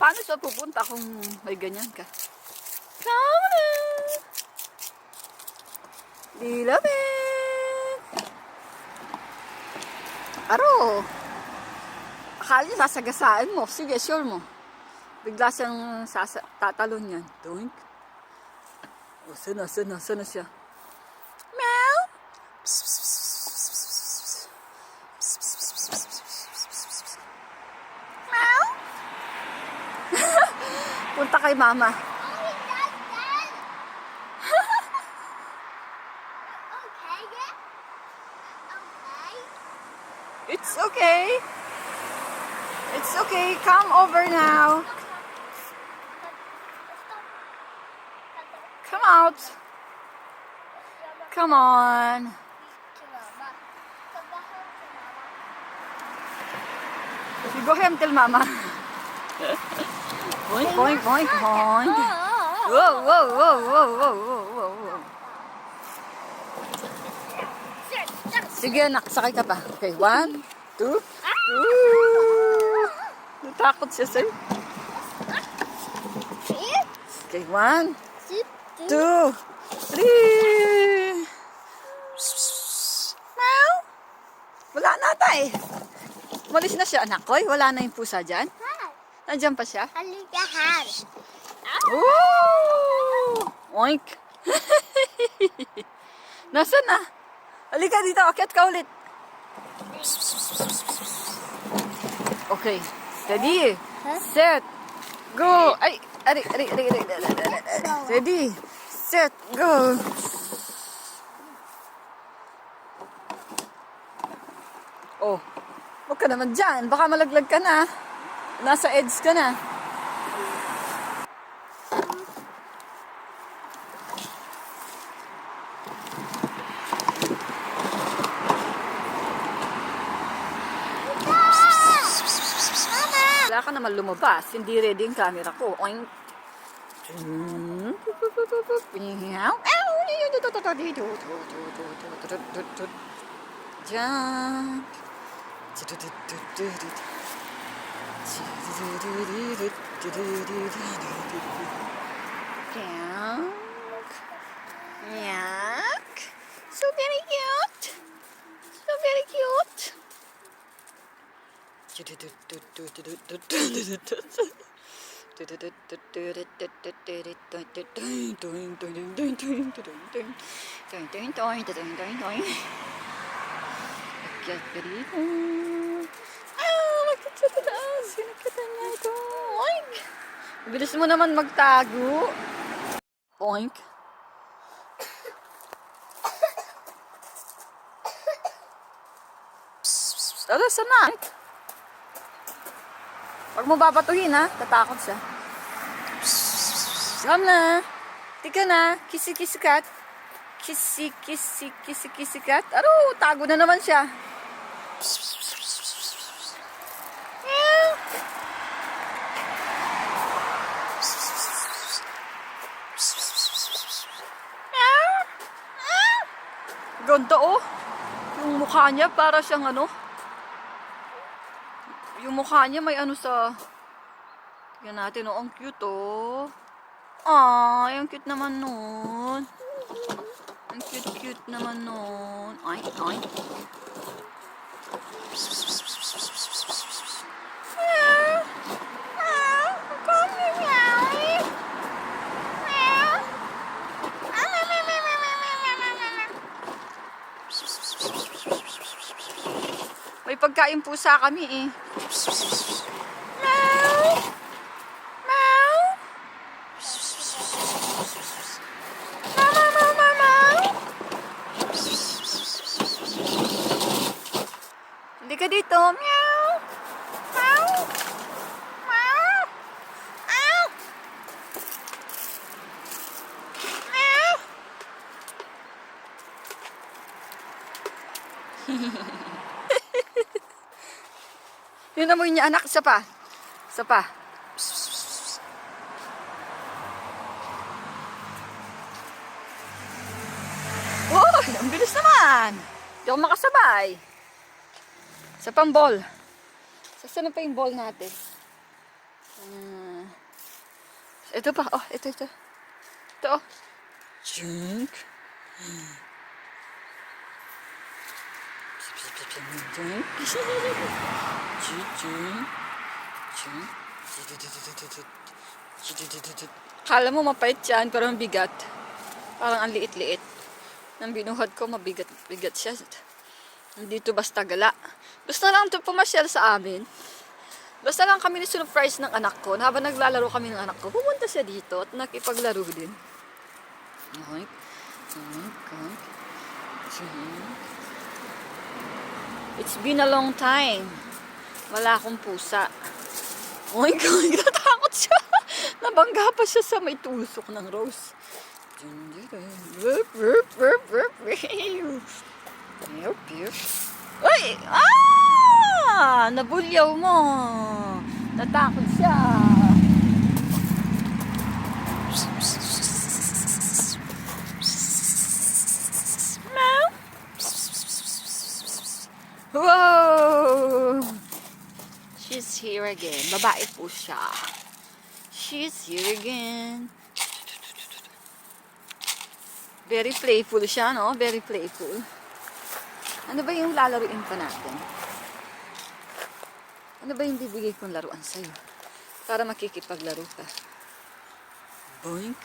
Paano siya pupunta kung may ganyan ka? Come na! Dilapit! Aro! Akala niya sasagasaan mo. Sige, sure mo. Bigla siyang tatalon yan. Doink. O, sana siya. Meow! Meow! Punta kay mama. It's okay. It's okay. Come over now. Come out. Come on. You go ahead and tell mama. Boink, boink, boink, boink. Whoa, whoa, whoa, whoa, whoa, whoa, whoa. Sige anak, sakay ka pa. Okay, 1, 2. Natakot siya sa'yo. Okay, 1, 2, 3. Meow. Wala na tayo. Umalis na siya anak ko. Wala na yung pusa dyan. Nandiyan pa siya. Woo! Oink. Nasaan na? Halika dito, akyat ka ulit. Okay. Ready, set, go. Ay, ari. Ready, set, go. Oh, huwag ka naman dyan. Baka malaglag ka na. Nasa edge ka na. Wala ka naman lumabas. Hindi ready yung camera ko. Oink. Jump. Yak. So very cute. So very cute. Akyat ka dito. Bakit sa taas? Sinakatan niya ito. Oink! Bilis mo naman magtago. Oink. Ano, sana? Huwag mo babatuhin ha. Tatakot siya. Come na. Tika na. Kisi cat. Kisi cat. Aro, tago na naman siya. Ganda oh. Yung mukha niya para siyang ano. Yung mukha niya may ano sa... Tignan natin oh. Ang cute oh. Ay, ang cute naman nun. Ang cute naman nun. Ay. May pagkain pusa kami eh. Meow! Meow! Meow! Hindi ka dito. Meow! Meow! Meow! Ow! Meow! Yun amoy niya anak. Isa pa. Oh, ang bilis naman. Hindi ako makasabay. Isa pang ball. Saan na pa yung ball natin? Ito pa. Oh, ito. Ito, oh. Chunk. Kala mo mapait yan, pero mabigat. Parang ang liit-liit. Nang binuhat ko, mabigat siya. Hindi to basta gala. Basta lang ito pumasyal sa amin. Basta lang kami ni-surprise ng anak ko. Na habang naglalaro kami ng anak ko, pumunta siya dito at nakipaglaro din. Oink. Oink. Oink. It's been a long time. Wala akong pusa. Oink. Oink. Natakot siya. Nabangga pa siya sa may tusok ng rose. Uy! Ah! Nabulyaw mo. Natakot siya. Meow. Wow! She's here again. Babae po siya. She's here again. Very playful siya, no? Very playful. Ano ba yung lalaruin pa natin? Ano ba yung bibigay kong laruan sa'yo? Para makikipaglaro ka. Boink.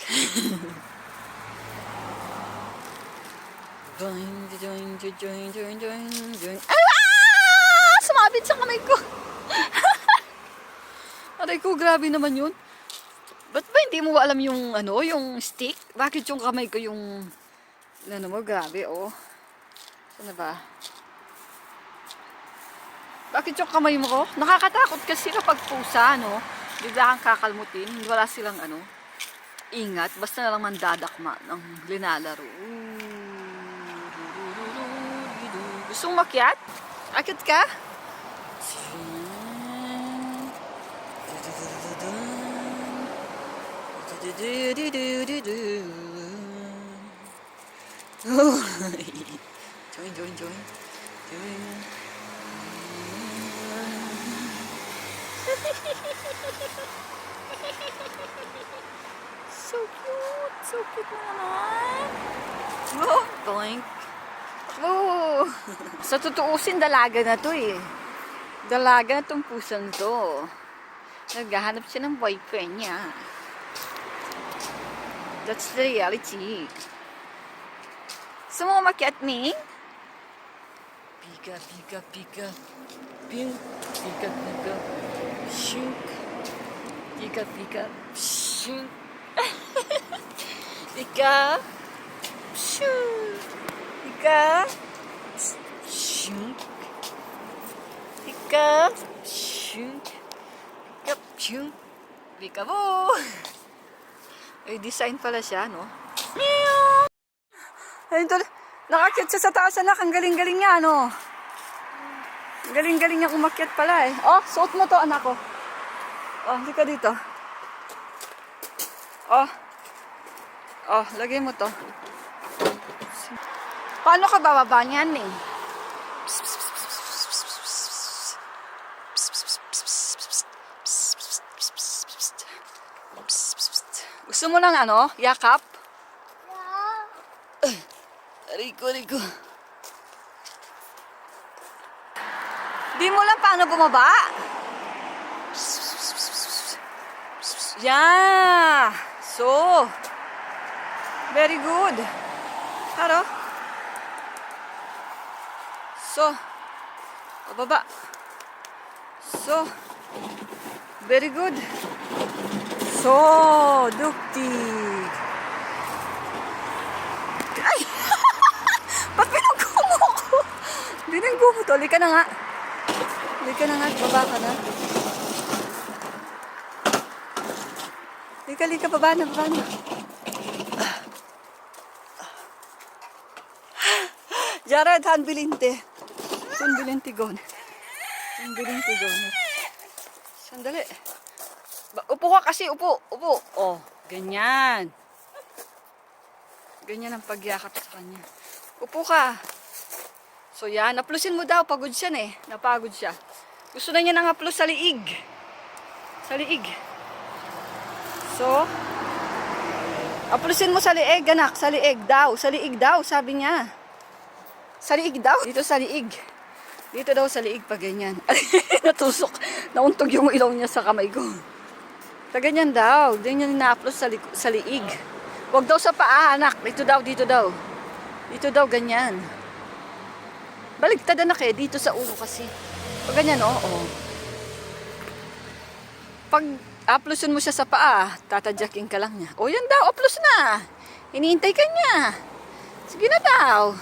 Boink, join, join, join, join, join. Ah! Sumabit sa kamay ko. Aray ko, grabe naman yun. Ba't ba hindi mo alam yung ano, yung stick? Bakit yung kamay ko yung ano mo, grabe, oh. Ano ba? Bakit yung kamay mo ko? Nakakatakot kasi kapag pusa, no? Bigla kang kakalmutin. Wala silang ano, ingat. Basta na lang mandadakma ng linalaro. Gusto mong makyat? Akit ka? Join, join, join. So cute. So cute naman. Oh, boink. Oh. Sa tutuusin, dalaga na to eh. Dalaga na tong pusang to. Naghahanap siya ng boyfriend niya. That's the reality. Gusto mo umakyat, Ming? Pika, pika, pika. Pink. Pika, pika. Shink. Pika, pika. Shink. Pika. Shink. Pika. Shink. Pika. Shink. Pika. Shink. Pika mo. Ay, design pala siya, no? Meow! Ayun to, nakakyat siya sa taas, anak. Ang galing-galing niya, no? Ang galing-galing niya umakyat pala, eh. Oh, suot mo to, anak ko. Oh, hindi ka dito. Oh. Oh, lagay mo to. Paano ka bababa niyan, eh? Gusto mo ng ano? Yakap? Rico. Di mo lang paano bumaba? Yeah! So, very good. Haro? So, pababa. So, very good. So, duktig. Ay! Ba't binanggo mo ako? Binanggo mo to. Halika na nga. Halika na nga. Baba ka na. Halika. Baba na. Jared, hanbilinte. Hanbilinte gon. Sandali. Upo ka kasi, upo. Oh, ganyan. Ganyan ang pagyakap sa kanya. Upo ka. So yan, naplusin mo daw. Pagod siya eh. Napagod siya. Gusto na niya nang haplos sa liig. So, aplusin mo sa liig, anak. Sa liig daw. Sa liig daw, sabi niya. Sa liig daw. Dito sa liig. Dito daw sa liig pa ganyan. Natusok. Nauntog yung ilaw niya sa kamay ko. Sa ganyan daw. Ganyan na-upload sa liig. Huwag daw sa paa, anak. Dito daw, dito daw. Dito daw, ganyan. Baligtad, anak eh. Dito sa ulo kasi. Pag ganyan, oo. Pag uploadin mo siya sa paa, tatadyakin ka lang niya. O yan daw, upload na. Hinihintay ka niya. Sige na daw.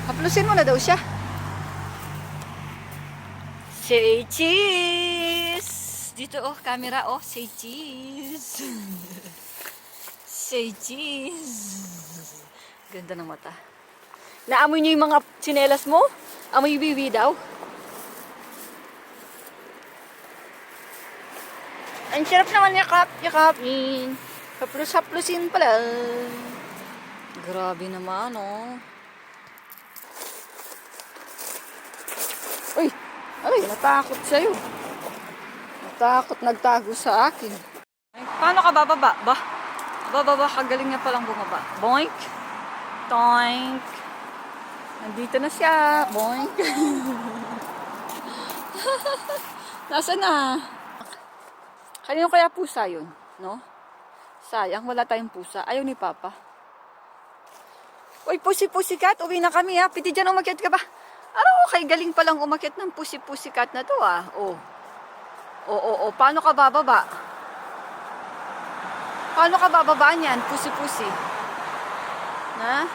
Uploadin mo na daw siya. Say cheese. Dito camera say cheese. Say cheese. Ganda ng mata. Naamoy niyo yung mga tsinelas mo? Amoy bibi daw. Ang sarap naman yakapin. Haplus-haplusin pala. Grabe naman, Uy! Aray, natakot sa'yo. Natakot, nagtago sa akin. Ay, paano ka bababa? Bababa, kagaling niya palang bumaba. Boink! Toink! Nandito na siya. Boink! Nasaan na? Kanino kaya pusa yun? No? Sayang, wala tayong pusa. Ayaw ni Papa. Uy, pusi-pusikat, uwi na kami ha. Pwede dyan umakyat ka ba? Okay, galing palang umakyat ng pusi-pusikat na to Oo. Paano ka bababa? Paano ka bababa niyan? Pusi-pusi. Na?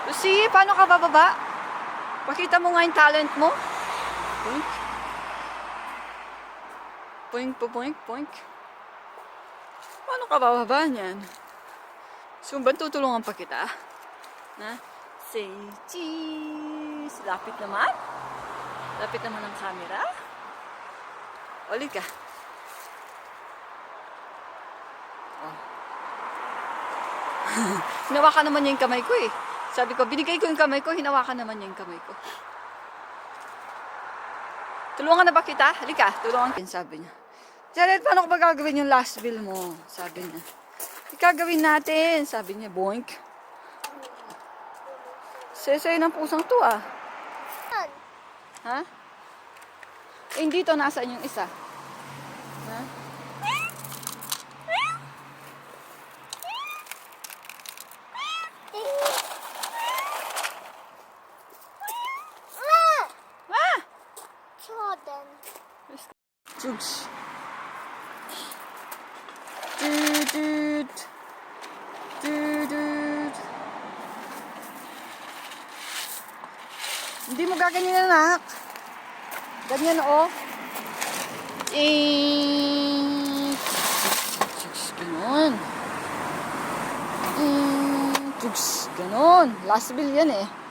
Pusi, paano ka bababa? Pakita mo nga yung talent mo. Boink. Boink po, boink, boink. Paano ka bababa niyan? So, ba tutulungan pa kita? Na? Say cheese. Lapit naman. Lapit naman ang camera. Ulit ka. Hinawakan naman niya yung kamay ko eh. Sabi ko, binigay ko yung kamay ko, hinawakan naman niya yung kamay ko. Tulungan na ba kita? Halika, tulungan kita. Sabi niya. Jared, paano ko ba gagawin yung last bill mo? Sabi niya. Ikagawin natin. Sabi niya, boink. Sesay ng pusang to Ha? Hindi to, nasaan yung isa? Ha? Jordan. Jugs. Dudud. Hindi mo gaganyan, anak. Ganyan, Jugs, ganon. Jugs, ganon. Last bill yan eh.